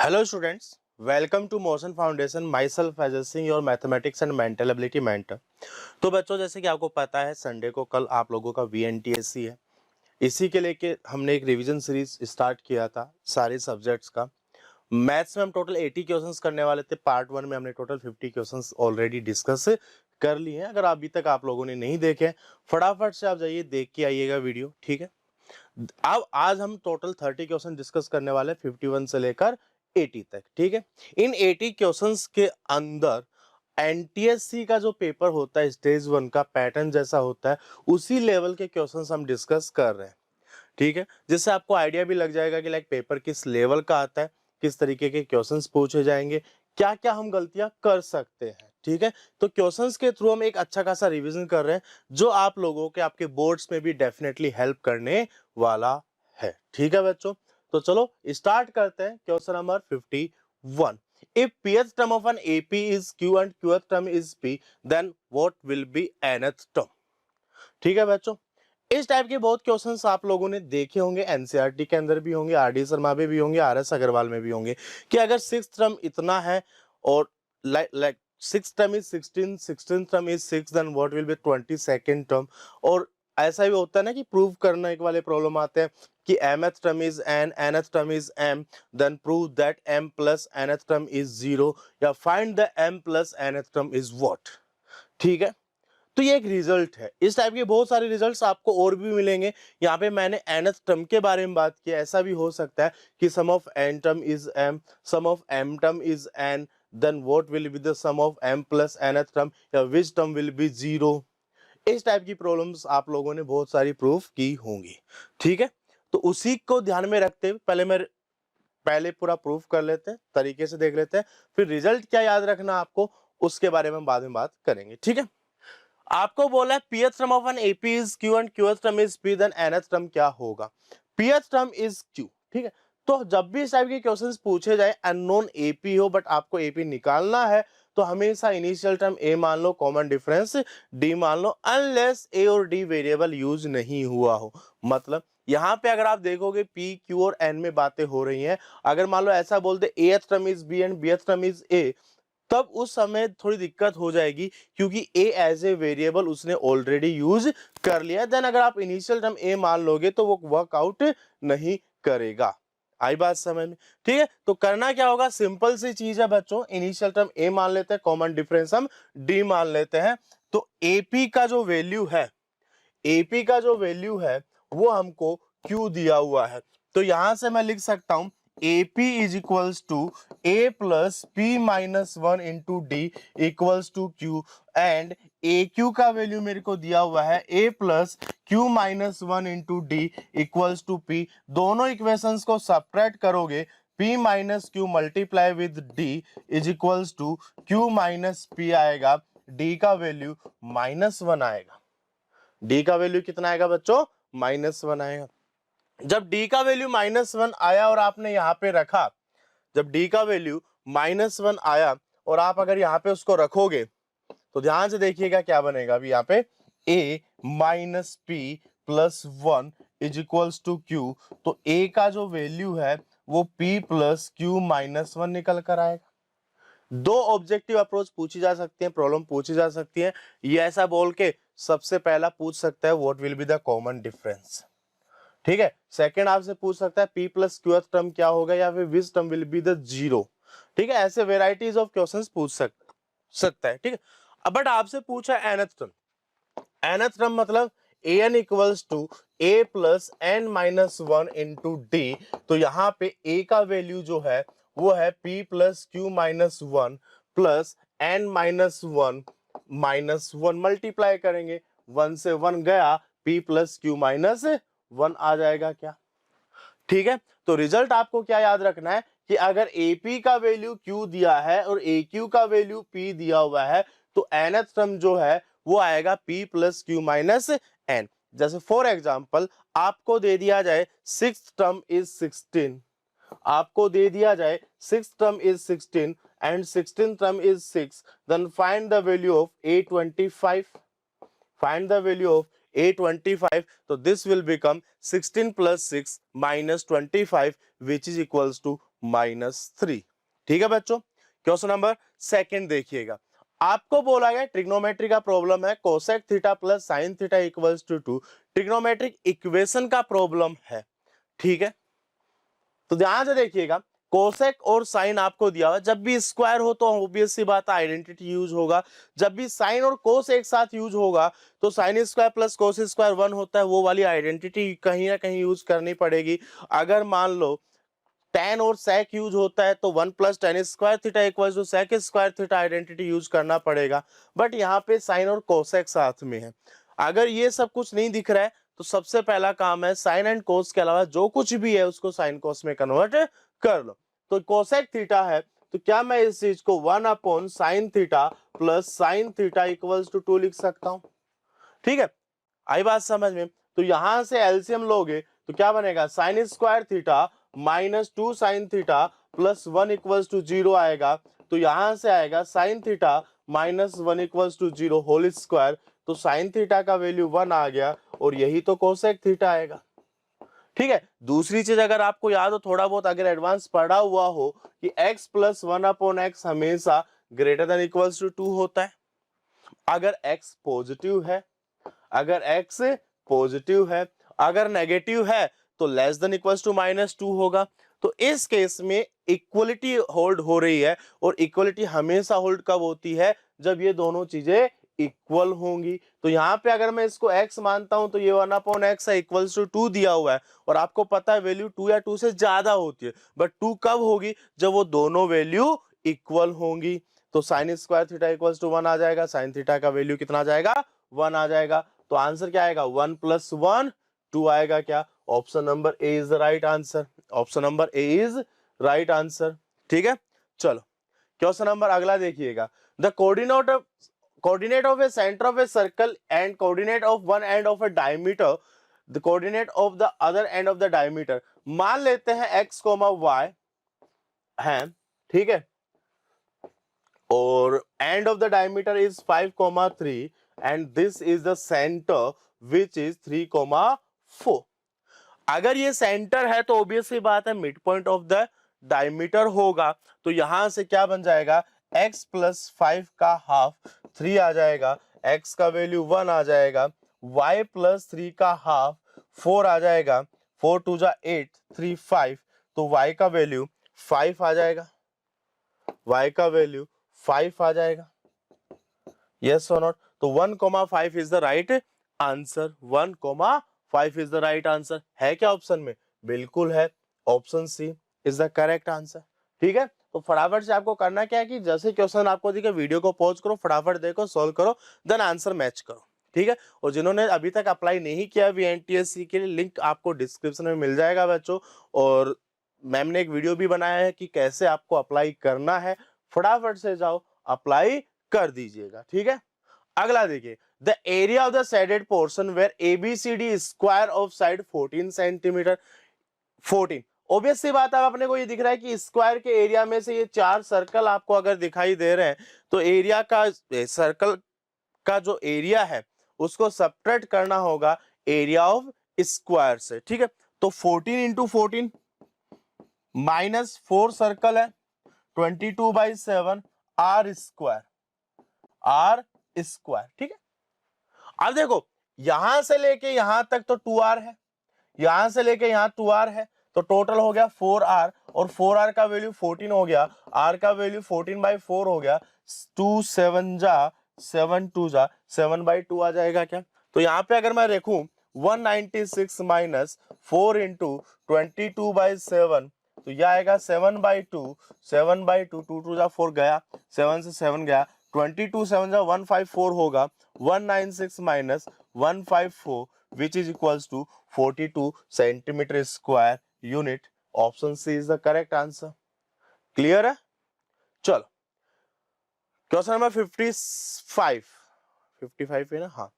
Hello students, welcome to Motion Foundation. Myself Ajay Singh, your mathematics and mental ability mentor. तो बच्चों, जैसे कि आपको पता है संडे को कल आप लोगों का VNTSC है। इसी के लेके हमने एक रिवीजन सीरीज स्टार्ट किया था सारे सब्जेक्ट्स का। मैथ्स में हम टोटल 80 क्वेश्चंस करने वाले थे। पार्ट 1 में हमने टोटल 50 क्वेश्चंस ऑलरेडी डिस्कस कर लिए हैं। अगर अभी तक आप लोगों ने नहीं देखे, फटाफट से आप जाइए देख के आइएगा वीडियो, ठीक है। अब आज हम टोटल 30 क्वेश्चन डिस्कस करने वाले 51 से लेकर 80 तक, ठीक है। इन 80 क्वेश्चंस के अंदर एनटीएससी का जो पेपर होता है स्टेज 1 का पैटर्न जैसा होता है, उसी लेवल के क्वेश्चंस हम डिस्कस कर रहे हैं, ठीक है। जिससे आपको आइडिया भी लग जाएगा कि लाइक पेपर किस लेवल का आता है, किस तरीके के क्वेश्चंस पूछे जाएंगे, क्या क्या हम गलतियां कर सकते हैं, ठीक है। तो क्वेश्चंस के थ्रू हम एक अच्छा खासा रिवीजन कर रहे हैं जो आप लोगों के आपके बोर्ड्स में भी डेफिनेटली हेल्प करने वाला है, ठीक है बच्चों। तो चलो स्टार्ट करते हैं। Question number 51। If pth term of an AP is Q and qth term is P, then what will be nth term? ठीक है बच्चों, इस टाइप के बहुत क्वेश्चंस आप लोगों ने देखे होंगे, एनसीईआरटी के अंदर भी होंगे, आरडी शर्मा में भी होंगे, आरएस अग्रवाल में भी होंगे कि अगर सिक्स टर्म इतना है और like six term is 16, 16 term is 6, then what will be 22nd term. और ऐसा भी होता है ना कि प्रूव करने के वाले प्रॉब्लम आते हैं कि mth term is n, nth term is m, then prove that m plus nth term is 0, या find the m plus nth term is what, ठीक है। तो ये एक रिजल्ट है। इस टाइप के बहुत सारे रिजल्ट्स आपको और भी मिलेंगे। यहाँ पे मैंने nth टर्म के बारे में बात की। ऐसा भी हो सकता है कि sum of n term is m, sum of m term is n, then what will be the sum of m plus nth term, या विच टर्म विल बी 0। इस टाइप की प्रॉब्लम्स आप लोगों ने बहुत सारी प्रूफ की होंगी, ठीक है। तो उसी को ध्यान में रखते हुए पहले पूरा प्रूफ कर लेते हैं, तरीके से देख लेते हैं, फिर रिजल्ट क्या याद रखना आपको उसके बारे में बाद में बात करेंगे, ठीक है। आपको बोला है pth term of an AP is q and qth term is p, then nth term क्या होगा? pth टर्म इज q, ठीक है। तो जब भी इस टाइप के क्वेश्चंस पूछे जाए, अननोन एपी हो बट आपको एपी निकालना है, तो हमेशा इनिशियल टर्म a मान लो, कॉमन डिफरेंस d मान लो, अनलेस a और d वेरिएबल यूज नहीं हुआ हो। मतलब यहाँ पे अगर आप देखोगे p, q और n में बातें हो रही हैं, अगर मान लो ऐसा बोलते ath term is b and bth term is a, तब उस समय थोड़ी दिक्कत हो जाएगी क्योंकि a एज ए वेरिएबल उसने ऑलरेडी यूज कर लिया। देन अगर आप इनिशियल टर्म a मान लोगे तो वो वर्कआउट नहीं करेगा। आई बात समझ में, ठीक है। तो करना क्या होगा, सिंपल सी चीज है बच्चों, इनिशियल टर्म a मान लेते हैं, कॉमन डिफरेंस हम d मान लेते हैं। तो AP का जो वैल्यू है, AP का जो वैल्यू है वो हमको Q दिया हुआ है। तो यहां से मैं लिख सकता हूं AP is equals to A plus P minus 1 into D equals to Q, and AQ का वैल्यू मेरे को दिया हुआ है A plus Q minus 1 into D equals to P। दोनों इक्वेशंस को सब्ट्रैक्ट करोगे, P minus Q multiply with D is equals to Q minus P आएगा, D का वैल्यू -1 आएगा। D का वैल्यू कितना आएगा बच्चों? -1 आएगा। जब d का वैल्यू -1 आया और आपने यहाँ पे रखा, जब d का वैल्यू -1 आया और आप अगर यहाँ पे उसको रखोगे तो ध्यान से देखिएगा क्या बनेगा। अभी यहाँ पे a minus p plus 1 is equals to q, तो a का जो वैल्यू है वो p प्लस q माइनस 1 निकल कर आएगा। दो ऑब्जेक्टिव अप्रोच पूछी जा सकती है, प्रॉब्लम पूछी जा सकती है। ये ऐसा बोल के सबसे पहला पूछ सकता है what will be the common difference, ठीक है। सेकंड आपसे पूछ सकता है p प्लस क्यूथ टर्म क्या होगा, या फिर which term will be the 0, ठीक है। ऐसे वेराइटीज ऑफ क्वेश्चंस पूछ सकता है, ठीक है। अब बट आपसे पूछा nth टर्म, nth टर्म मतलब an equals to a plus n minus 1 into D. तो यहाँ पे a का वैल्यू जो है वो है p plus Q minus 1 plus n minus 1 multiply करेंगे, 1 से 1 गया, p प्लस क्यू माइनस 1 आ जाएगा क्या, ठीक है। तो रिजल्ट आपको क्या याद रखना है कि अगर AP का वैल्यू Q दिया है और AQ का वैल्यू P दिया हुआ है, तो nth टर्म जो है वो आएगा P plus Q minus n। जैसे फॉर एग्जाम्पल आपको दे दिया जाए सिक्स टर्म इज 16, आपको दे दिया जाए six term is 16 and 16 term is 6, then find the value of A25, find the value of A25, so this will become 16 plus 6 minus 25, which is equals to -3। ठीक है बच्चों, क्वेश्चन नंबर सेकंड देखिएगा। आपको बोला गया ट्रिग्नोमेट्री का problem है, cosec theta plus sine theta equals to 2, trigonometric equation का प्रॉब्लम है। ठीक है, तो ध्यान से देखिएगा, कोसेक और साइन आपको दिया हुआ, जब भी स्क्वायर हो तो ऑब्वियस सी बात है आइडेंटिटी यूज होगा। जब भी साइन और कोस एक साथ यूज होगा तो sine square plus cos square 1 होता है, वो वाली आइडेंटिटी कहीं ना कहीं यूज करनी पड़ेगी। अगर मान लो tan और sec यूज होता है तो 1 plus tan square theta equal to sec square theta identity use करना पड़ेगा। बट यहाँ पे साइन और कोसेक साथ में है। अगर ये सब कुछ नहीं दिख रहा है तो सबसे पहला काम है साइन एंड कोस के अलावा जो कुछ भी है उसको साइन कोस में कन्वर्ट कर लो। तो कोसेक थीटा है तो क्या मैं इस चीज को 1 upon sine theta plus sine theta equals to 2 लिख सकता हूं। ठीक है, आई बात समझ में। तो यहां से एलसीएम लोगे तो क्या बनेगा, sine square theta -2 sine theta plus 1 equals to 0 आएगा। तो यहां से आएगा sine theta -1 equals to 0 whole square. तो साइन थीटा का वैल्यू 1 आ गया और यही तो कोसेक थीटा आएगा। ठीक है, दूसरी चीज अगर आपको याद हो थोड़ा बहुत, अगर एडवांस पढ़ा हुआ हो कि x प्लस 1 अपॉन एक्स हमेशा ग्रेटर देन इक्वल्स टू 2 होता है। अगर x पॉजिटिव है, अगर x पॉजिटिव है, अगर नेगेटिव है तो लेस देन इक्वल्स टू -2 होगा। तो इस केस में इक्वलिटी होल्ड हो रही है, और इक्वलिटी हमेशा होल्ड कब होती है, जब ये दोनों चीजें इक्वल होंगी। तो यहाँ पे अगर मैं इसको x मानता हूं तो ये 1 अपॉन एक्स है इक्वल्स टू 2 दिया हुआ है, और आपको पता है वैल्यू 2 या 2 से ज्यादा होती है। बट 2 कब होगी, जब वो दोनों वैल्यू इक्वल होंगी। तो sine square theta equals to 1 आ जाएगा, साइन थीटा का वैल्यू कितना आ जाएगा, 1 आ जाएगा। तो आंसर क्या आएगा, 1 प्लस 1 2 आएगा। क्या, option number A is the right answer. Option number A is right answer. ठीक है, चलो क्वेश्चन नंबर अगला देखिएगा। The coordinate of A centre of a circle and coordinate of one end of A diameter, the coordinate of the other end of the diameter. मान लेते हैं x, y है, ठीक है, और end of the diameter is 5, 3 and this is the centre which is 3, 4। अगर ये centre है तो ऑब्वियसली बात है mid point of the diameter होगा। तो यहां से क्या बन जाएगा, x प्लस 5 का हाफ 3 आ जाएगा, x का वैल्यू 1 आ जाएगा, y प्लस 3 का हाफ 4 आ जाएगा, 4 2 जा 8 3 5, तो y का वैल्यू 5 आ जाएगा, y का वैल्यू 5 आ जाएगा। यस और नॉट, तो 1,5 is the right answer. 1,5 is the right answer. है क्या ऑप्शन में, बिल्कुल है, option C is the correct answer. ठीक है, तो फटाफट से आपको करना क्या है कि जैसे क्वेश्चन आपको दिखे वीडियो को पॉज करो, फटाफट देखो, सॉल्व करो, देन आंसर मैच करो। ठीक है, और जिन्होंने अभी तक अप्लाई नहीं किया वीएनटीएससी के लिए, लिंक आपको डिस्क्रिप्शन में मिल जाएगा बच्चों। और मैम ने एक वीडियो भी बनाया है कि कैसे आपको अप्लाई करना है, फटाफट से जाओ अप्लाई कर दीजिएगा। ठीक है, अगला देखिए, the area of the shaded portion where ABCD square of side 14 centimetre. 14 obvious सी बात है, अपने को ये दिख रहा है कि स्क्वायर के एरिया में से ये 4 सर्कल आपको अगर दिखाई दे रहे हैं तो एरिया का, सर्कल का जो एरिया है उसको सब्ट्रैक्ट करना होगा एरिया ऑफ स्क्वायर से। ठीक है, तो 14 इंटू 14 -4 सर्कल है, 22/7 आर स्क्वायर, आर स्क्वायर। ठीक है, अब देखो यहां से लेके यहां तक तो 2r है, यहां से लेके यहां 2r है, तो टोटल हो गया 4r, और 4r का वैल्यू 14 हो गया, r का वैल्यू 14/4 हो गया, 2 7 जा 7 2 जा 7/2 आ जाएगा। क्या, तो यहां पे अगर मैं देखूं 196 माइनस 4 इंटू 22/7, तो यह आएगा 7/2, 7/2, 2 2 जा 4 गया, 7 से 7 गया, 22 7 जा 154 होगा, 196 minus 154 which is equals to 42 centimeter square unit। Option C is the correct answer. Clear है, चलो क्वेश्चन नंबर 55 है ना, हाँ।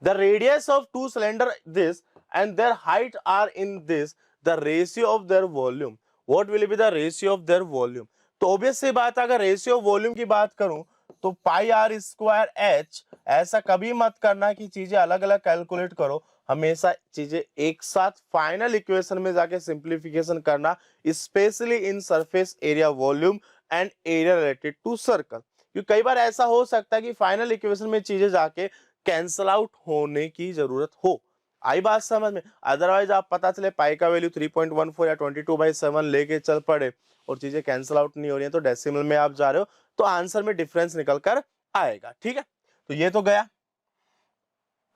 The radius of two cylinder this and their height are in this, the ratio of their volume, what will be the ratio of their volume. तो obvious सी बात है, अगर रेशियो वॉल्यूम की बात करूं तो पाई r स्क्वायर h, ऐसा कभी मत करना कि चीजें अलग अलग कैलकुलेट करो, हमेशा चीजें एक साथ फाइनल इक्वेशन में जाके सिंप्लीफिकेशन करना, specially in surface area volume and area related to circle. क्योंकि कई बार ऐसा हो सकता है कि फाइनल इक्वेशन में चीजें जाके कैंसल आउट होने की जरूरत हो। आई बात समझ में? अदरवाइज आप पता चले पाई का वैल्यू 3.14 या 22/7 लेके चल पड़े और चीजें कैंसल आउट नहीं हो रही है, तो डेसिमल में आप जा रहे हो तो आंसर में डिफरेंस निकल कर आएगा। ठीक है, तो ये तो गया।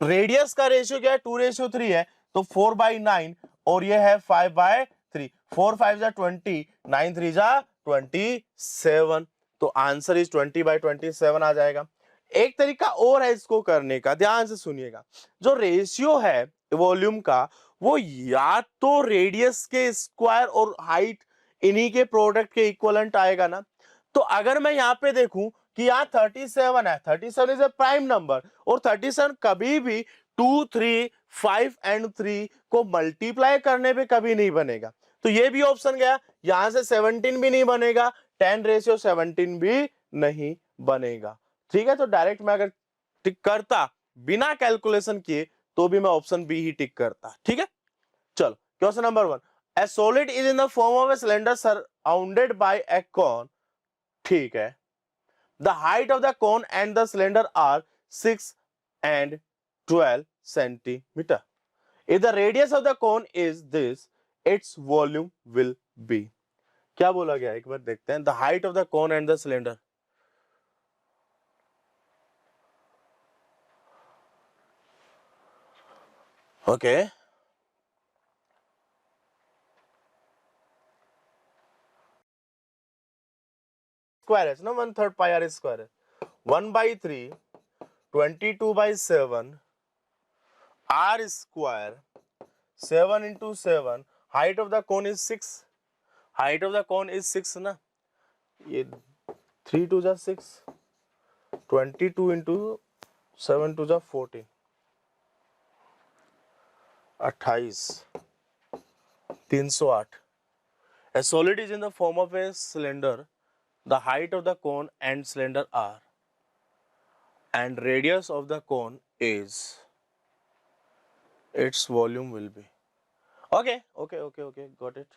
रेडियस का रेशियो क्या है? 2:3 है, तो 4/9 और ये है 5/3। 4 5 जा 20, 9 3 जा 27, तो आंसर इज 20/27 आ जाएगा। एक तरीका और है इसको करने का, ध्यान से सुनिएगा। जो रेशियो है वॉल्यूम का, वो या तो रेडियस के स्क्वायर और हाइट इन्हीं के प्रोडक्ट के इक्वलेंट आएगा ना। तो अगर मैं यहाँ पे देखूं कि यहाँ 37 है, 37 इज ए प्राइम नंबर, और 37 कभी भी 2 3 5 एंड 3 को मल्टीप्लाई करने पे कभी नहीं बनेगा, तो ये भी ऑप्शन गया। यहां से 17 भी नहीं बनेगा, 10:17 भी नहीं बनेगा। ठीक है, तो डायरेक्ट मैं अगर टिक करता बिना कैलकुलेशन किए तो भी मैं ऑप्शन बी ही टिक करता। ठीक है, चलो question number 1। A solid is in the form of a cylinder surrounded by a cone. ठीक है, the height of the cone and the cylinder are 6 and 12 centimeter. If the radius of the cone is this, its volume will be. क्या बोला गया एक बार देखते हैं। The height of the cone and the cylinder. Okay. Square है ना, 1/3 pi r square है। 1/3 22/7 r square 7 into 7, height of the cone is 6, height of the cone is 6 ना, ये 3 2 जा 6, 22 into 7 2 जा 14, 28, 308। A solid is in the form of a cylinder. The height of the cone and cylinder are, and radius of the cone is, its volume will be. Okay, got it.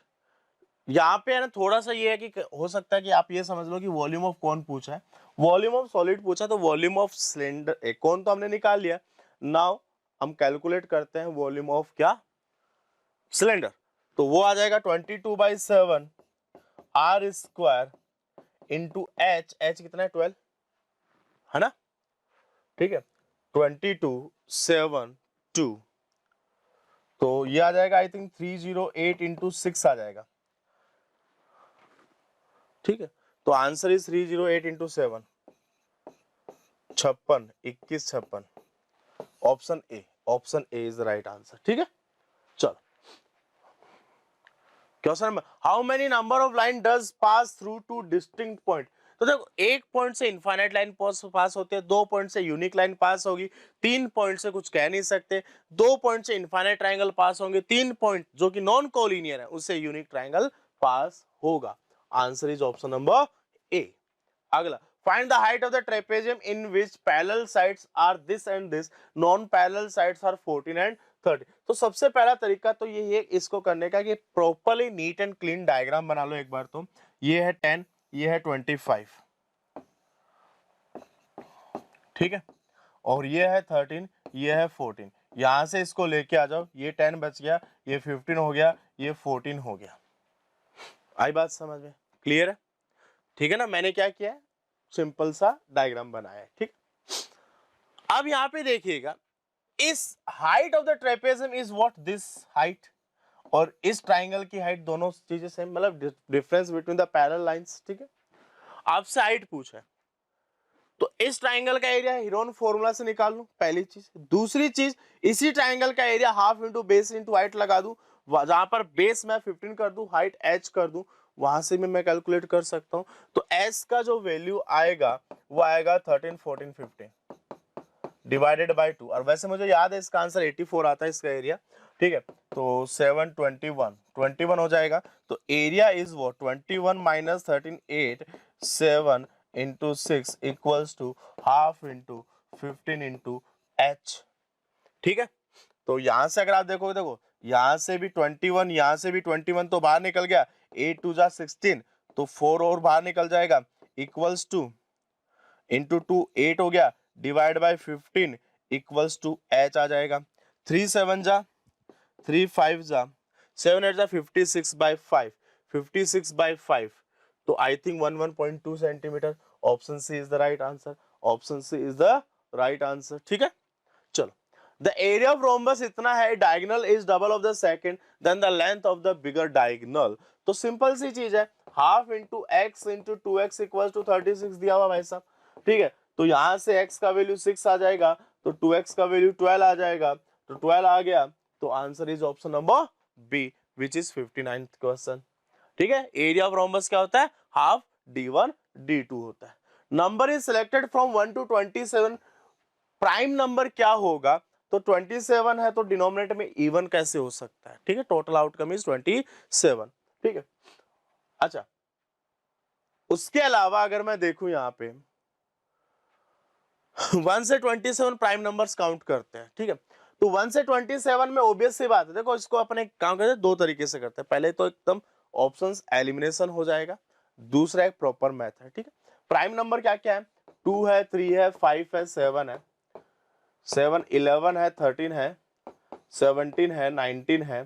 यहाँ पे है ना थोड़ा सा ये है कि हो सकता है कि आप ये समझ लो कि वॉल्यूम ऑफ कौन पूछा है, वॉल्यूम ऑफ सॉलिड पूछा, तो वॉल्यूम ऑफ सिलेंडर एक कौन तो हमने निकाल लिया। नाउ हम कैलकुलेट करते हैं वॉल्यूम ऑफ क्या, सिलेंडर। तो वो आ जाएगा 22/7 r square into H, H कितना है 12 है ना, ठीक है 22 7 2, तो ये आ जाएगा आई थिंक 308 इंटू 6 आ जाएगा। ठीक है, तो answer is 308 into 7, 56 21 56, option A is the right answer. ठीक है, चलो question number, how many number of line does pass through two distinct point. तो देखो एक पॉइंट से इनफाइनाइट लाइन पास होती है, 2 पॉइंट से यूनिक लाइन पास होगी, 3 पॉइंट से कुछ कह नहीं सकते, 2 पॉइंट से इनफाइनाइट ट्रायंगल पास होंगे, 3 पॉइंट जो कि नॉन कोलिनियर है उससे यूनिक ट्रायंगल पास होगा। Answer is option number A. अगला, find the height of the trapezium in which parallel sides are this and this, non parallel sides are 14 and 30। तो सबसे पहला तरीका तो ये है इसको करने का कि properly neat and clean diagram बना लो एक बार। तो ये है 10, ये है 25, ठीक है, और ये है 13, ये है 14। यहां से इसको लेके आ जाओ, ये 10 बच गया, ये 15 हो गया, ये 14 हो गया। आई बात समझ में? क्लियर है? ठीक है ना, मैंने क्या किया है, सिंपल सा डायग्राम बनाया है। ठीक, अब यहां पे देखिएगा, इस height of the trapezium is what, this height, और इस ट्राइंगल की हाइट दोनों चीजें सेम, मतलब difference between the parallel lines. ठीक है, आपसे हाइट पूछा है तो इस ट्राइंगल का एरिया हेरोन फॉर्मूला से निकाल लूं, पहली चीज। दूसरी चीज, इसी ट्राइंगल का area half into base into height लगा दूं, जहां पर बेस मैं 15 कर दूं, हाइट h कर दूं, वहां से भी मैं कैलकुलेट कर सकता हूं। तो s का जो वैल्यू आएगा वो आएगा 13 14 15 डिवाइडेड बाय 2, और वैसे मुझे याद है इसका आंसर 84 आता है इसका एरिया। ठीक है, तो 7 21 हो जाएगा। तो एरिया इज वो 21 minus 13 8 7 into 6 equals to half into 15 into h। ठीक है, तो यहाँ से अगर आप देखोगे, देखो यहाँ से भी 21, यहाँ से भी 21, तो बाहर निकल गया 8 2 जा 16, तो 4 और बाहर निकल जाएगा, इक्वल्स टू इंटू 2 8 हो गया, divide by 15 equals to h आ जाएगा। 3 7 जा 3 5 जा 7 8 जा 56 बाय 5, 56 बाय 5, तो I think 11.2 centimetre. Option C is the right answer, option C is the right answer. ठीक है, चलो। द एरिया ऑफ रोम्बस इतना है, diagonal is double of the second then the length of the bigger diagonal. तो simple सी चीज है, half into x into 2x equal to 36 दिया हुआ भाई साहब। ठीक है, तो यहां से x का वैल्यू 6 आ जाएगा, तो 2x का वैल्यू 12 आ जाएगा, तो 12 आ गया, तो answer is option number B which is 59th question. ठीक है, एरिया ऑफ रोम्बस क्या होता है, हाफ d1 d2 होता है। Number is selected from 1 to 27, prime number क्या होगा, तो 27 है, तो डिनोमिनेटर में इवन कैसे हो सकता है। ठीक है, टोटल आउटकम इज 27। ठीक है, अच्छा उसके अलावा अगर मैं देखूं यहाँ पे 1 से 27 प्राइम नंबर्स काउंट करते हैं। ठीक है, तो 1 से 27 में ऑब्वियस सी बात है, देखो इसको अपने काम करते हैं दो तरीके से करते हैं। पहले तो एकदम ऑप्शंस एलिमिनेशन हो जाएगा, दूसरा एक प्रॉपर मैथ है। ठीक है, प्राइम नंबर क्या क्या है, 2 है, 3 है, 5 है, 7 है, 7 11 है, 13 है, 17 है, 19 है,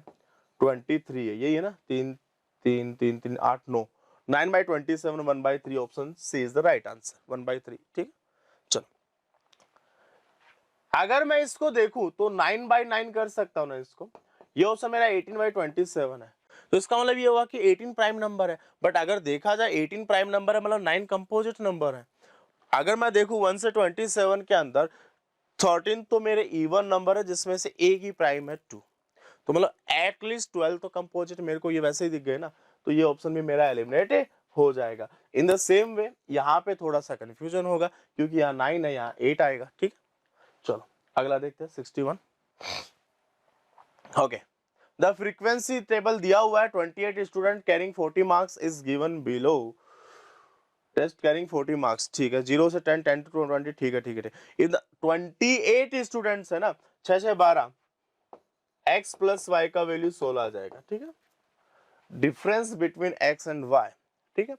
23 है, यही है ना, 3 3 3 3 8 9 9 by 27 1 by 3, option C is the right answer, 1 by 3। ठीक है, चलो अगर मैं इसको देखूं तो 9 by 9 कर सकता हूं ना इसको, ये ऑप्शन मेरा 18 by 27 है, तो इसका मतलब ये हुआ कि 18 प्राइम नंबर है। बट अगर देखा जाए 18 प्राइम नंबर है, मतलब 9 कंपोजिट नंबर है। अगर मैं देखूं 1 से 27 के अंदर 13 तो मेरे इवन नंबर है, जिसमें से एक ही प्राइम है 2, तो मतलब एटलीस्ट 12 तो कंपोजिट मेरे को ये वैसे ही दिख गए ना, तो ये ऑप्शन भी मेरा एलिमिनेट हो जाएगा। इन द सेम वे यहाँ पे थोड़ा सा कंफ्यूजन होगा, क्योंकि यहाँ 9 है, यहाँ 8 आएगा। ठीक है, चलो अगला देखते हैं 61। ओके, द फ्रीक्वेंसी टेबल दिया हुआ है, 28 student carrying 40 marks is given below, test carrying 40 marks. ठीक है, 0 से 10, 10 to 20। ठीक है, ठीक है, इन 28 स्टूडेंट्स है ना, 6 6 12, x प्लस वाई का वैल्यू 16 आ जाएगा। ठीक है, difference between x and y। ठीक है,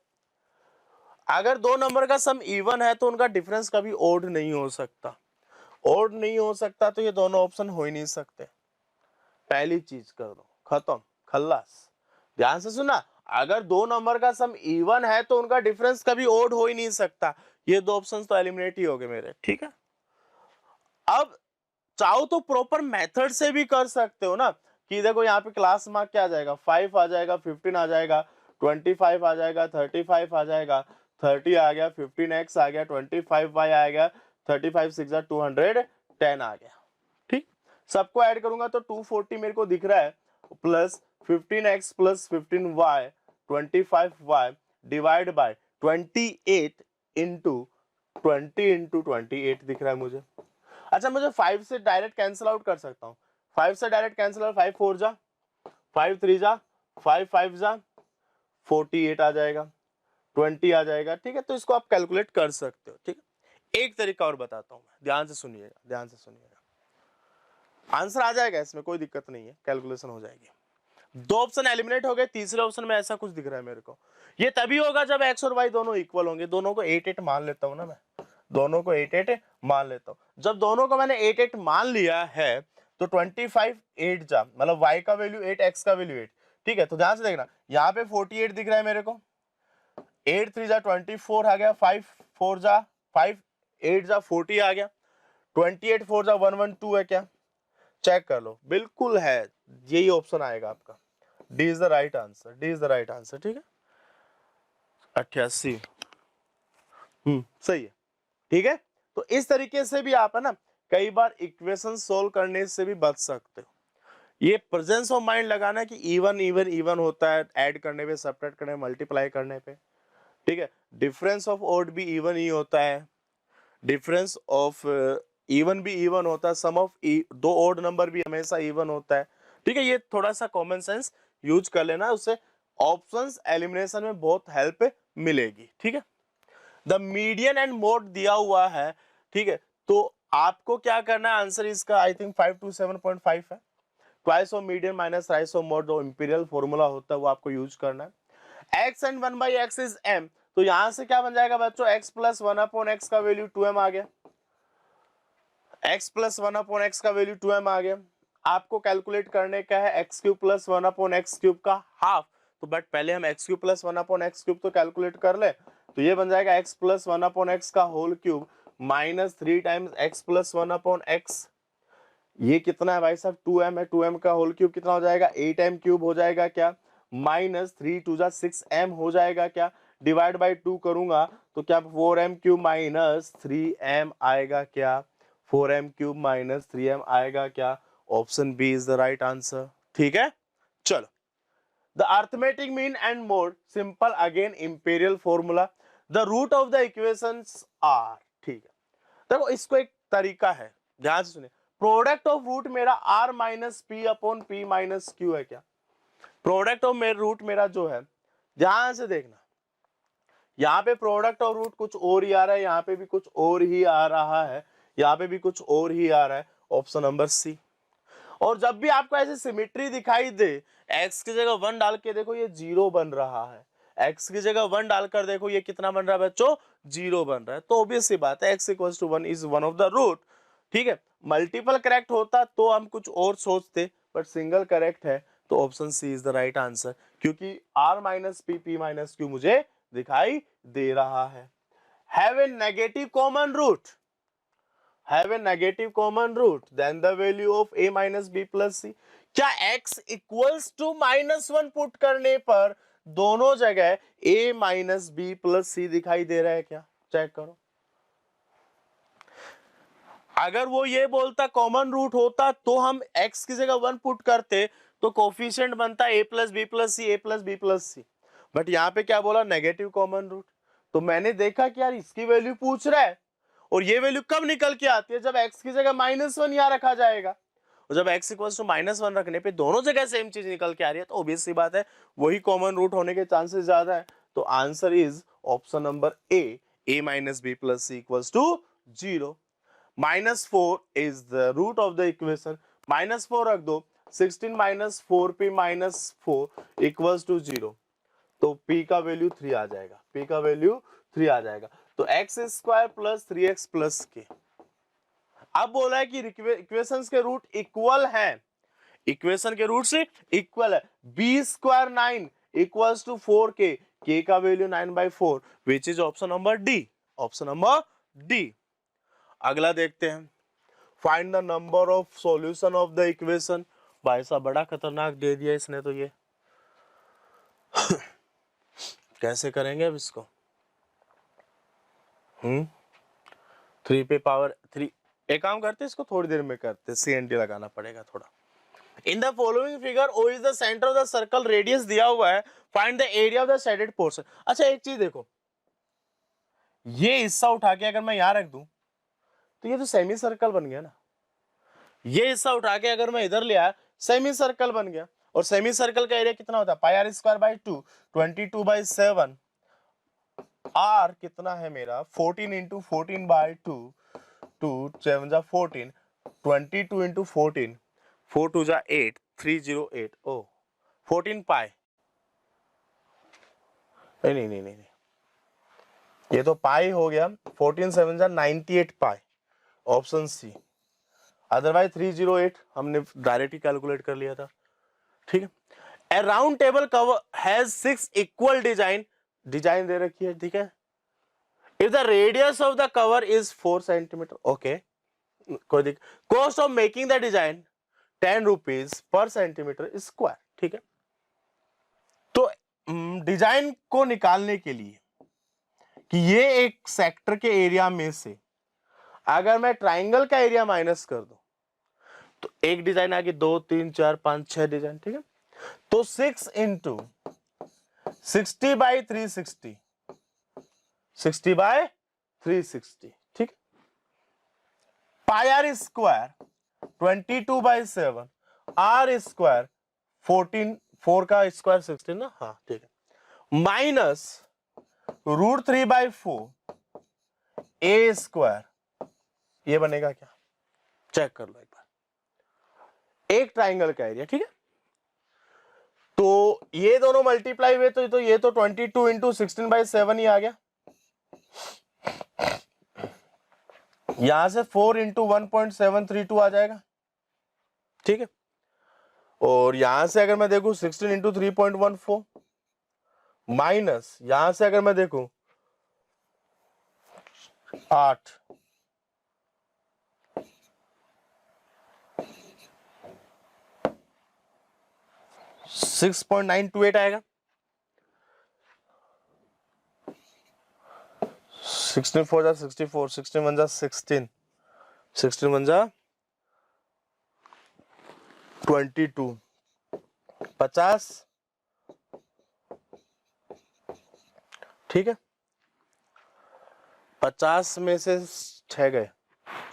अगर दो नंबर का सम इवन है तो उनका डिफरेंस कभी ओड नहीं हो सकता, ओड नहीं हो सकता, तो ये दोनों ऑप्शन हो ही नहीं सकते। पहली चीज कर दो, खत्म, खल्लास। ध्यान से सुना, अगर दो नंबर का सम इवन है तो उनका डिफरेंस कभी ओड हो ही नहीं सकता, ये दो ऑप्शंस तो एलिमिनेट ही हो गए मेरे। ठीक है, अब चाहो तो प्रॉपर मेथड से भी कर सकते हो ना, कि देखो यहाँ पे क्लास मार्क क्या आ जाएगा, 5 आ जाएगा, 15 आ जाएगा, 25 आ जाएगा, 35 आ जाएगा, 30 आ गया, 15x आ गया, 25y आ गया, 35 6 210 आ गया। ठीक, सबको ऐड करूंगा तो 240 मेरे को दिख रहा है, plus 15x plus 15y 25y divide by 28 into 20 into 28 दिख रहा है मुझे। अच्छा, मुझे 5 से डायरेक्ट कैंसिल आउट कर सकता हूँ, 5 से डायरेक्ट कैंसिल आउट, 5 4 जा 5 3 जा 5 5 जा 48 आ जाएगा, 20 आ जाएगा। ठीक है, तो इसको आप कैलकुलेट कर सकते हो। ठीक है, एक तरीका और बताता हूँ, ध्यान से सुनिएगा, ध्यान से सुनिएगा, आंसर आ जाएगा, इसमें कोई दिक्कत नहीं है, कैलकुलेशन हो जाएगी। दो ऑप्शन एलिमिनेट हो गए, तीसरे ऑप्शन में ऐसा कुछ दिख रहा है मेरे को, ये तभी होगा जब एक्स और वाई दोनों इक्वल होंगे। दोनों को 8 8 मान लेता हूं ना मैं, दोनों को 8 8 मान लेता हूं। जब दोनों को मैंने 8 8 मान लिया है, तो 25 8 जा, मतलब y का वैल्यू 8, x का वैल्यू 8। ठीक है, तो ध्यान से देखना, यहाँ पे 48 दिख रहा है मेरे को, 8 3 जा 24 आ गया, 5 4 जा 5 8 जा 40 आ गया, 28 4 जा 112 है क्या, चेक कर लो, बिल्कुल है, यही ऑप्शन आएगा आपका, D is the right answer, D is the right answer. ठीक है, 88, सही है। ठीक है, तो इस तरीके से भी आप है ना कई बार इक्वेशन सोल्व करने से भी बच सकते हो। ये प्रेजेंस ऑफ माइंड लगाना कि इवन इवन इवन होता है, ऐड करने पे, सब्ट्रैक्ट करने पे, मल्टीप्लाई करने पे। ठीक है, डिफरेंस ऑफ ऑड भी इवन ही होता है, डिफरेंस ऑफ इवन भी इवन होता है, सम ऑफ दो ऑड नंबर भी हमेशा इवन होता है। ठीक है, ये थोड़ा सा कॉमन सेंस यूज कर लेना, उससे ऑप्शंस एलिमिनेशन में बहुत हेल्प मिलेगी। ठीक है, द मीडियन एंड मोड दिया हुआ है। ठीक है, तो आपको क्या करना है, आंसर इसका आई थिंक 5 to 7.5 है। Twice of median minus rice of mode, जो इंपीरियल फॉर्मूला होता है वो आपको यूज करना है। x and 1/x is m, तो यहां से क्या बन जाएगा बच्चों, x प्लस 1/x का वैल्यू 2m आ गया, x प्लस 1/x का वैल्यू 2m आ गया। आपको कैलकुलेट करने का है x cube plus 1/x cube का हाफ, तो बट पहले हम x cube plus 1/x cube तो कैलकुलेट कर ले, तो ये बन जाएगा x प्लस 1/x का whole cube minus 3 times x plus 1/x। ये कितना है भाई साहब, 2m है, 2m का होल क्यूब कितना हो जाएगा, 8m क्यूब हो जाएगा क्या, माइनस 3 2 जा 6m हो जाएगा क्या, डिवाइड बाई 2 करूंगा तो क्या 4m क्यूब माइनस 3m आएगा क्या, 4m क्यूब माइनस 3m आएगा क्या, option B is the right answer. ठीक है, चलो। The arithmetic mean and mode simple, again imperial formula, the root of the equations are. ठीक है, देखो इसको एक तरीका है, ध्यान से सुनिए। प्रोडक्ट ऑफ रूट मेरा r minus P upon P minus Q है क्या, प्रोडक्ट ऑफ मेरा रूट मेरा जो है, ध्यान से देखना, यहाँ पे प्रोडक्ट ऑफ रूट कुछ और ही आ रहा है, यहाँ पे भी कुछ और ही आ रहा है, यहाँ पे भी कुछ और ही आ रहा है, ऑप्शन नंबर सी। और जब भी आपको ऐसे सिमेट्री दिखाई दे, x की जगह 1 डाल के देखो ये 0 बन रहा है, x की जगह 1 डालकर देखो ये कितना बन रहा है बच्चों, 0 बन रहा है, तो ऑब्वियस सी बात है x equals to 1 is one of the root. ठीक है, मल्टीपल करेक्ट होता तो हम कुछ और सोचते, बट सिंगल करेक्ट है तो option C is the right answer, क्योंकि r minus P P minus Q मुझे दिखाई दे रहा है। Have a negative common root, have a negative common root, then the value of a minus b plus c। क्या x equals to -1 put करने पर दोनों जगह a minus b plus c दिखाई दे रहा है क्या, चेक करो। अगर वो ये बोलता कॉमन रूट होता तो हम x की जगह 1 पुट करते, तो कोफिशिएंट बनता a plus B plus C, a plus B plus C, but यहाँ पे क्या बोला, नेगेटिव कॉमन रूट। तो मैंने देखा कि यार इसकी वैल्यू पूछ रहा है, और ये वैल्यू कब निकल के आती है, जब x की जगह -1 यहाँ रखा जाएगा, और जब x इक्वल्स टू -1 रखने पे दोनों जगह सेम चीज निकल के आ रही है, तो ऑब्वियस सी बात है वही कॉमन रूट होने के चांसेस ज्यादा है। तो answer is option number a minus B plus C equals to 0। -4 is the root of the equation, -4 रख दो, 16 minus 4p minus 4 equals to 0, तो p का वैल्यू 3 आ जाएगा, p का वैल्यू 3 आ जाएगा, तो x square plus 3x plus के। अब बोला है कि इक्वेशंस के रूट इक्वल हैं, इक्वेशन के रूट से इक्वल है, B square 9 equals to 4k, k का value 9/4 which is option number D, option number D. अगला देखते हैं, find the number of solution of the equation. भाई साहब बड़ा खतरनाक दे दिया इसने तो, ये कैसे करेंगे अब इसको, 3 पे पावर 3, एक काम करते इसको थोड़ी देर में करते, CND लगाना पड़ेगा थोड़ा। In the following figure O is the centre of the circle, radius दिया हुआ है, find the area of the shaded portion. अच्छा एक चीज देखो, ये हिस्सा उठा के अगर मैं यहां रख दूं तो ये तो सेमी सर्कल बन गया ना, ये हिस्सा उठा के अगर मैं इधर ले आया सेमी सर्कल बन गया, और सेमी सर्कल का एरिया कितना होता है, पाई r स्क्वायर बाई 2, 22/7, r कितना है मेरा 14 इंटू 14/2, 2 7 जा 14, 22 इंटू 14, 4 2 जा 8, 308, ओ 14 पाई, नहीं नहीं नहीं, ये तो पाई हो गया, 14 7 जा 98 पाई, ऑप्शन सी, अदरवाइज 308 हमने डायरेक्ट ही कैलकुलेट कर लिया था। ठीक है, a round table cover has 6 equal design, design दे रखी है, ठीक है, if the radius of the cover is 4 centimeter, okay, कोई दिक्कत, cost of making the design 10 rupees per centimeter square, ठीक है। तो डिजाइन को निकालने के लिए कि ये एक सेक्टर के एरिया में से अगर मैं ट्राइंगल का एरिया माइनस कर दूं तो एक डिजाइन आगे 2 3 4 5 6 डिजाइन, ठीक है, तो 6 इंटू 60/360, 60/360, ठीक, पाई आर स्क्वायर 22/7, आर स्क्वायर 14, 4 का स्क्वायर 16 ना, हाँ ठीक है, माइनस √3/4 ए स्क्वायर ये बनेगा क्या, चेक कर लो एक बार, एक ट्राइंगल का एरिया, ठीक है। तो ये दोनों मल्टीप्लाई हुए तो ये तो 22 इंटू 16/7 ही आ गया, यहां से 4 इंटू 1.732 आ जाएगा, ठीक है। और यहां से अगर मैं देखूं 16 इंटू 3.14 माइनस यहां से अगर मैं देखूं 8 6.928 आएगा, 16 4 जा 64, 16 1 जा 16, 16 1 जा 22, 50, ठीक है। 50 में से 6 गए,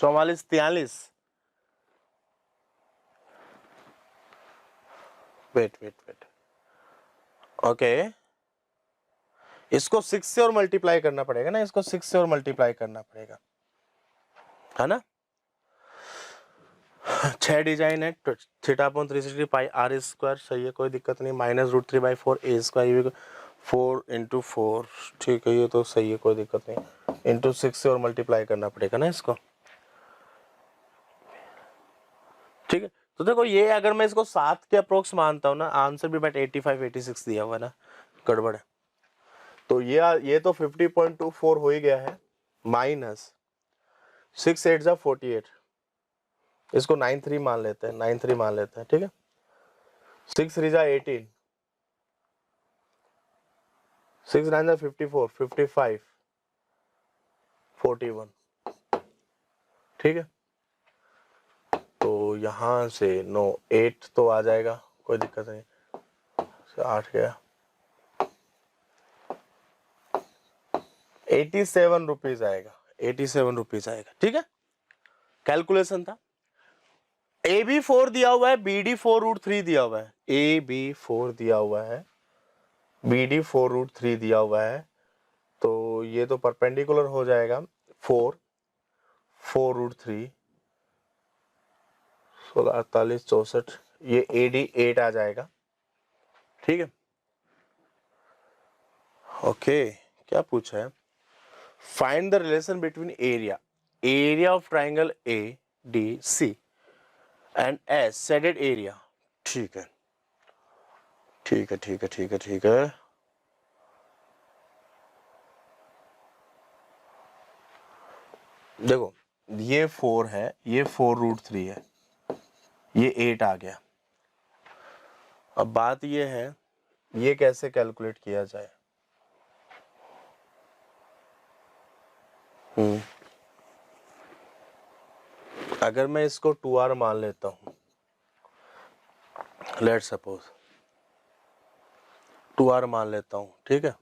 44 43, वेट ओके, इसको 6 से और मल्टीप्लाई करना पड़ेगा ना, इसको 6 से और मल्टीप्लाई करना पड़ेगा, है ना। 6 डिजाइन है, θ/360 पाई r स्क्वायर, सही है, कोई दिक्कत नहीं, -√3/4 a स्क्वायर 4 इंटू 4, ठीक है, ये तो सही है, कोई दिक्कत नहीं, इंटू 6 से और मल्टीप्लाई करना पड़ेगा ना इसको, ठीक है। तो देखो ये अगर मैं इसको 7 के अप्रोक्स मानता हूँ ना, आंसर भी बट 85 86 दिया हुआ ना, गड़बड़ है। तो ये तो 50.24 हो ही गया है, माइनस 6 8 जा 48, इसको 93 मान लेते हैं, 93 मान लेते हैं, ठीक है। 6 3 जा 18, 6 9 जा 54, 55, 41, ठीक है। तो यहां से 9 8 तो आ जाएगा, कोई दिक्कत नहीं, 8 गया, 87 रुपीज आएगा, 87 रुपीज आएगा, ठीक है। कैलकुलेशन था, AB4 दिया हुआ है, BD4√3 दिया हुआ है, AB4 दिया हुआ है, BD4√3 दिया हुआ है, तो ये तो परपेंडिकुलर हो जाएगा 4√3, 16 48 64, ये AD8 आ जाएगा, ठीक है। ओके, क्या पूछा है, find the relation between area of triangle ADC and S shaded area, ठीक है, ठीक है, ठीक है, ठीक है, ठीक है। देखो ये 4 है, ये 4√3 है, ये 8 आ गया। अब बात ये है, ये कैसे कैलकुलेट किया जाए, अगर मैं इसको 2R मान लेता हूं, लेट सपोज 2R मान लेता हूं, ठीक है।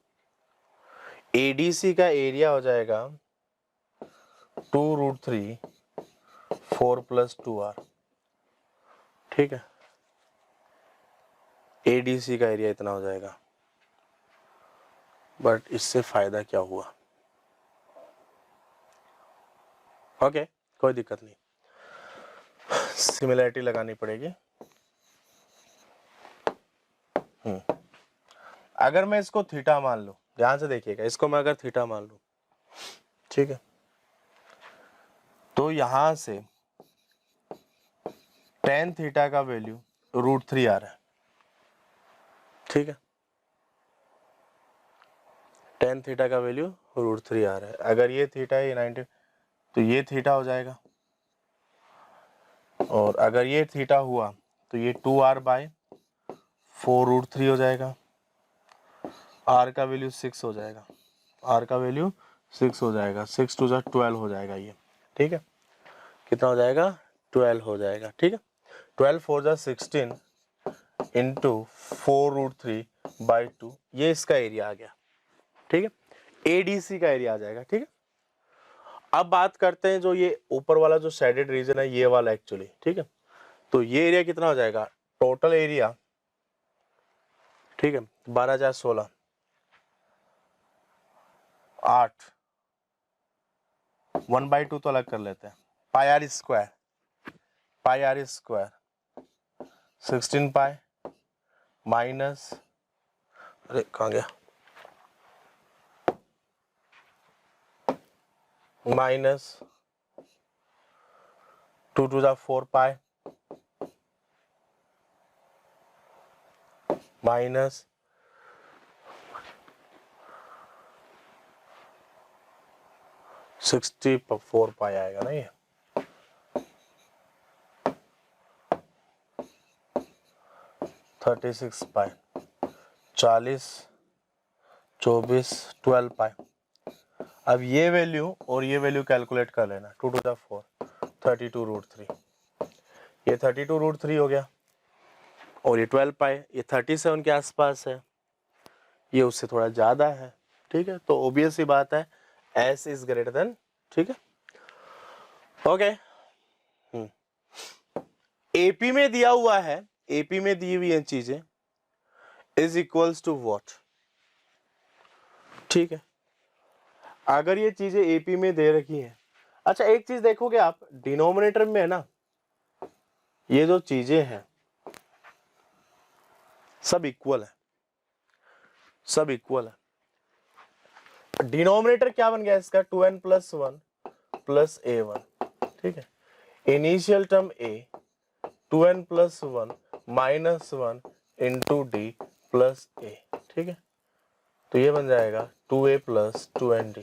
ADC का एरिया हो जाएगा 2√3 4 + 2R, ठीक है। ADC का एरिया इतना हो जाएगा, बट इससे फायदा क्या हुआ, ओके, कोई दिक्कत नहीं, सिमिलरिटी लगानी पड़ेगी। अगर मैं इसको थीटा मान लूं, ध्यान से देखिएगा, इसको मैं अगर थीटा मान लूं, ठीक है, तो यहां से tan थीटा का वैल्यू √3 आ रहा है, ठीक है, tan थीटा का वैल्यू √3 आ रहा है। अगर ये थीटा है 90, तो ये थीटा हो जाएगा, और अगर ये थीटा हुआ तो ये 2R/4√3 हो जाएगा, R का वैल्यू 6 हो जाएगा, R का वैल्यू 6 हो जाएगा, 6 2 12 हो जाएगा ये, ठीक है, कितना हो जाएगा, 12 हो जाएगा, ठीक है। 12 4 16 इंटू 4√3/2, ये इसका एरिया आ गया, ठीक है, ADC का एरिया आ जाएगा, ठीक है। अब बात करते हैं जो ये ऊपर वाला जो शेडेड रीजन है, ये वाला एक्चुअली, ठीक है, तो ये एरिया कितना हो जाएगा, टोटल एरिया, ठीक है, 12,016, 8, 1/2 तो अलग कर लेते हैं, पाई आर स्क्वायर 16 पाई माइनस, अरे कहाँ गया, minus 2 to the 4 pi minus 64 पाई आएगा ना ये, थर्टी सिक्स पाई 40 24 12 पाई। अब ये वैल्यू और ये वैल्यू कैलकुलेट कर लेना, 2 to the 4 32√3, ये 32√3 हो गया, और ये 12 पाई ये 37 के आसपास है, ये उससे थोड़ा ज्यादा है, ठीक है। तो ऑब्वियस सी बात है s इज ग्रेटर देन, ठीक है, ओके। एपी में दिया हुआ है, एपी में दी हुई है चीजें इज इक्वल्स टू व्हाट, ठीक है। अगर ये चीजें एपी में दे रखी है, अच्छा एक चीज देखोगे आप, डिनोमिनेटर में है ना, ये जो चीजें हैं सब इक्वल है, सब इक्वल है। डिनोमिनेटर क्या बन गया इसका, 2n + 1 + a1, ठीक है। Initial term a 2n + 1 - 1 into d plus a, ठीक है। तो ये बन जाएगा 2a + 2nd।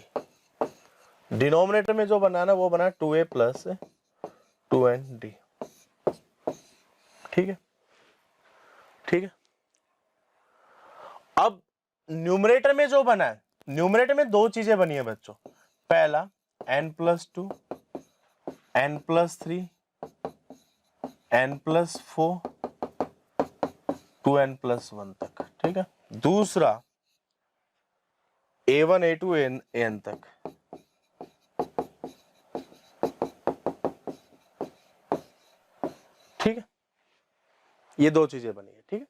डिनोमिनेटर में जो बना ना वो बना 2a + 2nd, ठीक है, ठीक है। अब न्यूमरेटर में जो बना है, न्यूमरेटर में दो चीजें बनी है बच्चों, पहला n + 2 n + 3 n + 4 2n + 1 तक, ठीक है। दूसरा a1 a2 an तक, ठीक है। ये दो चीजें बनी है, ठीक है।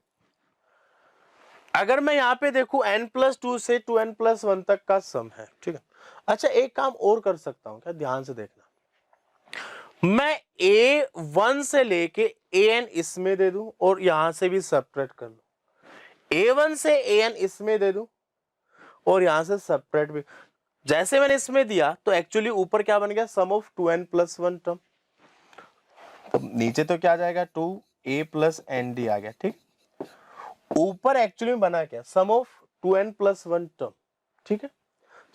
अगर मैं यहां पे देखूं n + 2 से 2n + 1 तक का सम है, ठीक है। अच्छा एक काम और कर सकता हूं क्या, ध्यान से देखना, मैं a1 से लेके an इसमें दे दूं और यहां से भी सब्ट्रैक्ट कर लूं, a1 से an इसमें दे दूं और यहां से सब्ट्रैक्ट भी, जैसे मैंने इसमें दिया तो एक्चुअली ऊपर क्या बन गया, सम ऑफ 2n + 1 टर्म, तो नीचे तो क्या आ जाएगा 2a + nd आ गया, ठीक। ऊपर एक्चुअली में बना क्या, सम ऑफ 2n + 1 टर्म, ठीक है,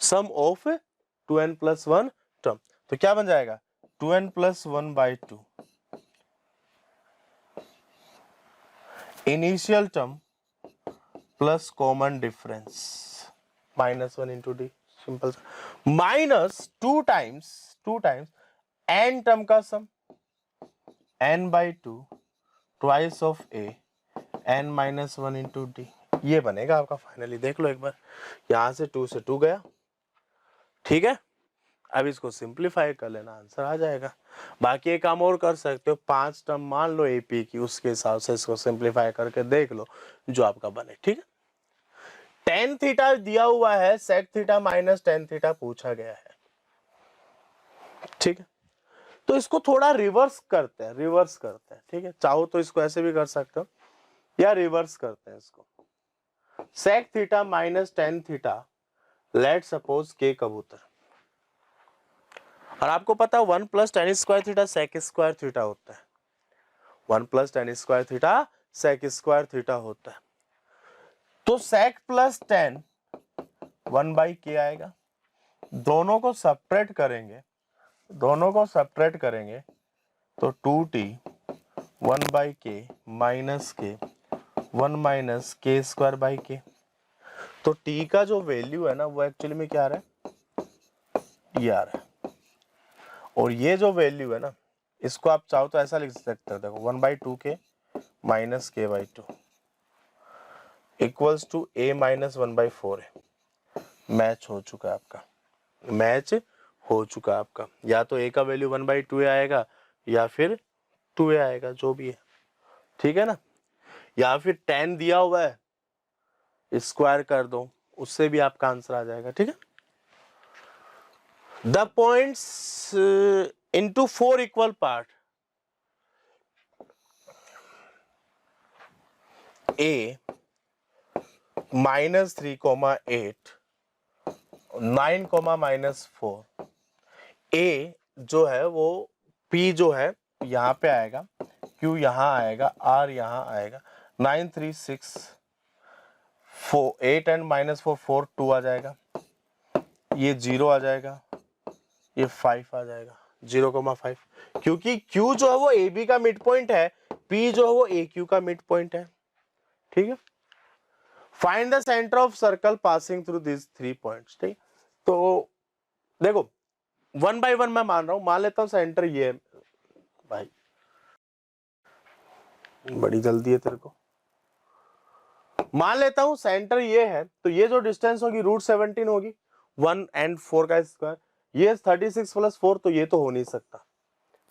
सम ऑफ 2n + 1 टर्म, तो क्या बन जाएगा 2n + 1/2 initial term plus common difference -1 into D, simple, minus 2 times n term का सम n/2 twice of a n - 1 into D, ये बनेगा आपका फाइनली, देख लो एक बार, यहां से 2 से 2 गया, ठीक है। अब इसको सिंप्लीफाई कर लेना, आंसर आ जाएगा। बाकी एक काम और कर सकते हो, 5 टर्म मान लो एपी की, उसके हिसाब से इसको सिंप्लीफाई करके देख लो जो आपका बने, ठीक है। tan थीटा दिया हुआ है, sec theta minus tan theta पूछा गया है, ठीक है। तो इसको थोड़ा रिवर्स करते हैं, ठीक है। चाहो तो इसको ऐसे भी कर सकते हो या रिवर्स करते हैं इसको, sec theta minus tan theta, let suppose के कबूतर, और आपको पता है 1 + tan² थीटा sec² थीटा होता है, 1 + tan² थीटा sec² थीटा होता है। तो sec + tan 1/k आएगा, दोनों को सब्ट्रैक्ट करेंगे तो 2t 1/k minus k 1 - k²/k। तो t का जो वैल्यू है ना वो एक्चुअली में क्या आ रहा है, ये आ रहा है, और ये जो वैल्यू है ना इसको आप चाहो तो ऐसा लिख सकते हो, देखो 1/2k minus k/2 equals to a - 1/4 है, मैच हो चुका आपका, या तो a का वैल्यू 1/2 आएगा या फिर 2a आएगा, जो भी है, ठीक है ना। या फिर tan दिया हुआ है, स्क्वायर कर दो, उससे भी आपका आंसर आ जाएगा, ठीक है। The points into 4 equal part A -3, 8, 9, -4, ए जो है वो P जो है यहाँ पे आएगा, Q यहाँ आएगा, R यहाँ आएगा, 9, 3, 6, 4, 8 एंड -4, 4, 2 आ जाएगा, ये 0 आ जाएगा, ये 5 आ जाएगा, 0,5, क्योंकि Q जो है वो AB का मिड पॉइंट है, P जो है वो AQ का मिड पॉइंट है। ठीक है, find the centre of circle passing through this 3 points. ठीक, तो देखो 1 बाय 1 मैं मान रहा हूं, मान लेता हूं सेंटर ये है भाई, बड़ी जल्दी है तेरे को, मान लेता हूं सेंटर ये है, तो ये जो डिस्टेंस होगी √17 होगी, 1 एंड 4 का स्क्वायर, ये 36 + 4, तो ये तो हो नहीं सकता।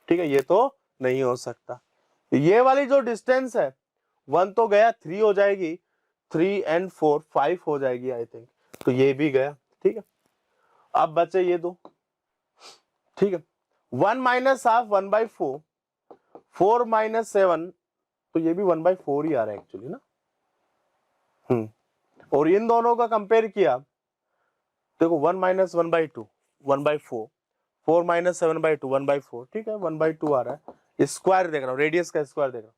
ठीक है, ये तो नहीं हो सकता। ये वाली जो डिस्टेंस है 1 तो गया, 3 हो जाएगी, 3 एंड 4 5 हो जाएगी आई थिंक, तो ये भी गया। ठीक है, अब बचे ये दो। ठीक है, 1 - ½ 1/4, 4 - 7, तो ये भी 1/4 ही आ रहा है एक्चुअली ना। और इन दोनों का कंपेयर किया, देखो 1 - 1/2 1/4, 4 - 7/2 1/4, ठीक है 1/2 आ रहा है। स्क्वायर देख रहा हूँ, रेडियस का स्क्वायर देख रहा हूँ,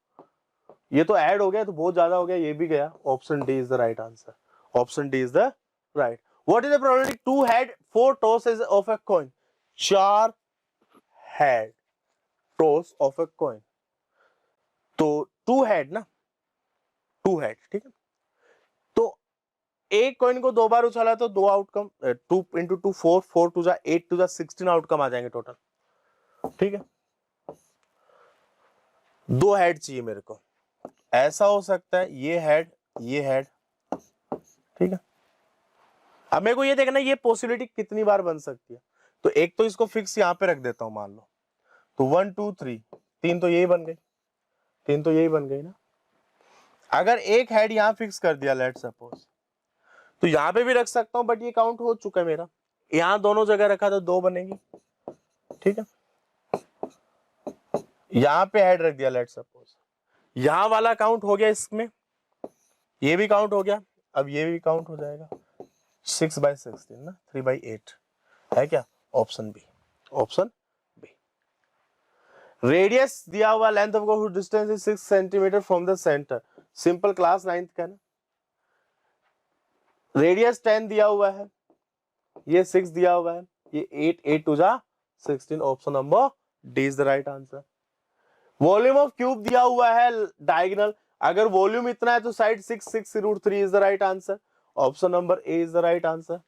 ये तो ऐड हो गया तो बहुत ज्यादा हो गया, ये भी गया। Option D is the right answer, option D is the right. What is the probability 2 head 4 tosses of a coin, 4 head toss of a coin, तो 2 हेड ना, 2 हेड। ठीक है, तो एक कॉइन को 2 बार उछाला तो 2 आउटकम, 2 × 2 4, 4 2 8 2 16 आउटकम आ जाएंगे टोटल। ठीक है, 2 हेड चाहिए मेरे को, ऐसा हो सकता है ये हेड ये हेड। ठीक है, अब मेरे को ये देखना ये पॉसिबिलिटी कितनी बार बन सकती है, तो एक तो इसको फिक्स यहां पे रख देता हूं, मान लो तो 1 2 3, 3 तो यही बन गई, 3 तो यही बन गई ना। अगर एक हेड यहां फिक्स कर दिया लेट सपोज, तो यहां पे भी रख सकता हूं, बट ये काउंट हो चुका है मेरा, यहां दोनों जगह रखा तो 2 बनेगी। ठीक है, यहां पे हेड रख दिया लेट सपोज, यहां वाला काउंट हो गया, इसमें ये भी काउंट हो गया, अब ये भी काउंट हो जाएगा, 6/16 ना, 3/8 है क्या, option B, option B. Radius दिया हुआ, length of distance is 6 centimetre from the centre, simple class 9th का ना। रेडियस 10 दिया हुआ है, ये 6 दिया हुआ है, ये 8 8 2 16, option number D is the right answer. Volume of cube दिया हुआ है डायगोनल, अगर वॉल्यूम इतना है तो side 6 6 √3 is the right answer, option number A is the right answer.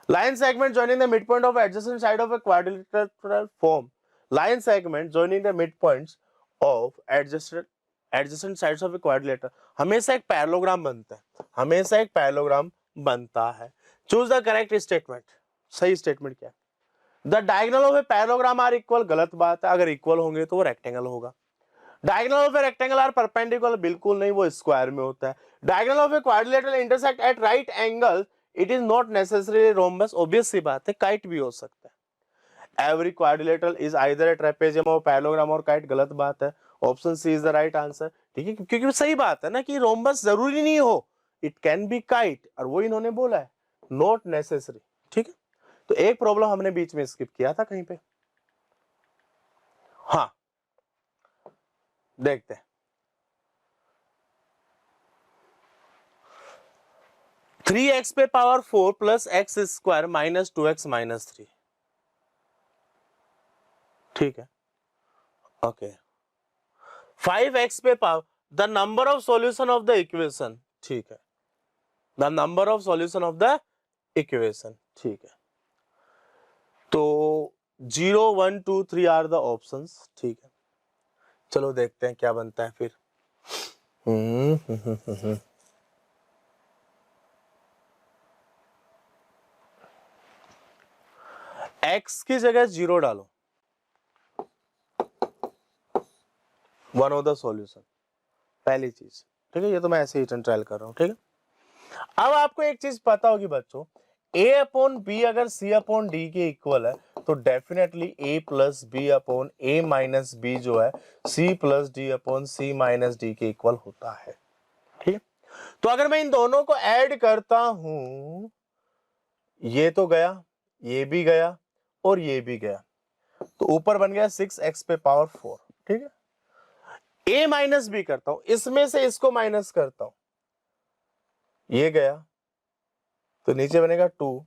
Line segment joining the midpoint of adjacent side of a quadrilateral form. Line segment joining the midpoints of adjacent sides of a quadrilateral. हमेशा एक parallelogram बनता है, हमेशा एक parallelogram बनता है। Choose the correct statement. सही statement क्या है? The diagonal of a parallelogram are equal, गलत बात है, अगर इक्वल होंगे तो वो रेक्टेंगल होगा। Diagonal of a rectangle are perpendicular, बिल्कुल नहीं, वो स्क्वायर में होता है। Diagonal of a quadrilateral intersect at right angle, it is not necessarily rhombus, obvious सी बात है, काइट भी हो सकता है। Every quadrilateral is either a trapezium or parallelogram or kite, गलत बात है, option C is the right answer. ठीक है, क्योंकि सही बात है ना कि रोम्बस जरूरी नहीं हो, इट कैन बी काइट, और वो इन्होंने बोला है नॉट नेसेसरी। ठीक है, तो एक प्रॉब्लम हमने बीच में स्किप किया था कहीं पे, हाँ देखते हैं। 3x पे power 4 plus x square minus 2x minus 3। ठीक है, ओके। 5x पे power, the number of solution of the equation. ठीक है, the number of solution of the equation. ठीक है, तो 0 1 2 3 आर द ऑप्शंस। ठीक है, चलो देखते हैं क्या बनता है फिर। x की जगह 0 डालो, वन ऑफ द सॉल्यूशन, पहली चीज। ठीक है, ये तो मैं ऐसे ही ट्रायल कर रहा हूं। ठीक है, अब आपको एक चीज पता होगी बच्चों, a अपॉन b अगर c अपॉन d के इक्वल है तो definitely a plus b upon a minus b जो है c plus d upon c minus d के इक्वल होता है। ठीक है, तो अगर मैं इन दोनों को ऐड करता हूं, ये तो गया, ये भी गया और ये भी गया, तो ऊपर बन गया 6x पे पावर 4। ठीक है, a माइनस b करता हूं, इसमें से इसको माइनस करता हूं, ये गया तो नीचे बनेगा 2,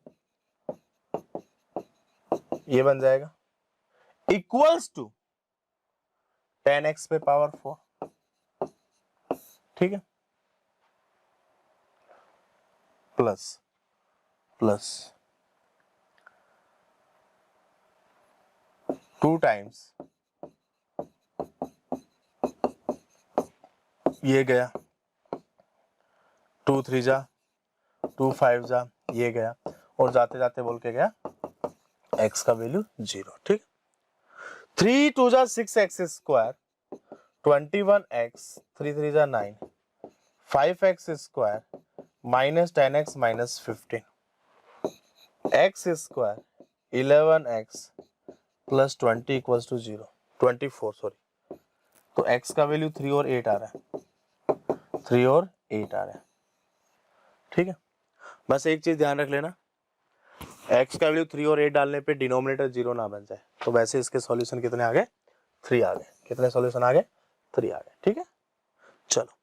ये बन जाएगा इक्वल्स टू 10x पे पावर 4। ठीक है, प्लस प्लस 2 टाइम्स ये गया, 2 3 जा 2 5 जा, ये गया और जाते जाते बोल के गया x का वैल्यू 0। ठीक, 3 2 जा 6x स्क्वायर, 21x, 3 3 जा 9, 5x square minus 10x minus 15, x square 11x plus 20 equals to 0, 24 sorry, तो x का वैल्यू 3 और 8 आ रहा है, 3 और 8 आ रहा है। ठीक है, बस एक चीज ध्यान रख लेना, x का वैल्यू 3 और 8 डालने पे डिनोमिनेटर 0 ना बन जाए। तो वैसे इसके सॉल्यूशन कितने आ गए, 3 आ गए। कितने सॉल्यूशन आ गए, 3 आ गए। ठीक है, चलो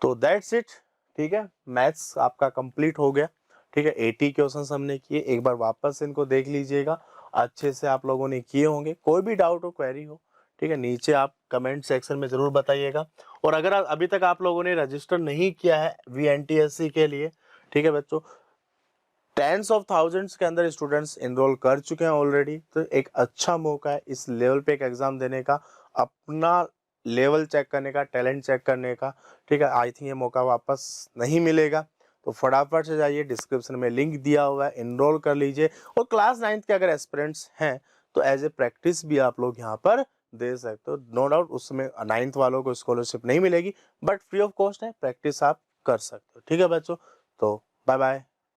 तो दैट्स इट। ठीक है, मैथ्स आपका कंप्लीट हो गया। ठीक है, 80 क्वेश्चंस हमने किए, एक बार वापस इनको देख लीजिएगा, अच्छे से आप लोगों ने किए होंगे। कोई भी डाउट हो, क्वेरी हो, ठीक है, नीचे आप कमेंट सेक्शन में जरूर बताइएगा। और अगर अभी तक आप लोगों ने रजिस्टर नहीं किया है VNTSC के लिए, ठीक है बच्चों, टेंस ऑफ थाउजेंड्स के अंदर स्टूडेंट्स एनरोल कर चुके हैं ऑलरेडी, तो एक अच्छा मौका है इस लेवल पे एक एग्जाम देने का, अपना लेवल चेक करने का, टैलेंट चेक करने का। ठीक है, आई थिंक ये मौका वापस नहीं मिलेगा, तो फटाफट से जाइए, डिस्क्रिप्शन में लिंक दिया हुआ है, एनरोल कर लीजिए। और क्लास 9th के अगर एस्पिरेंट्स हैं तो एज ए प्रैक्टिस भी आप लोग यहाँ पर दे सकते हो। नो डाउट उसमें 9th वालों को स्कॉलरशिप नहीं मिलेगी, बट फ्री ऑफ कॉस्ट है, प्रैक्टिस आप कर सकते हो। ठीक है बच्चों, तो बाय बाय।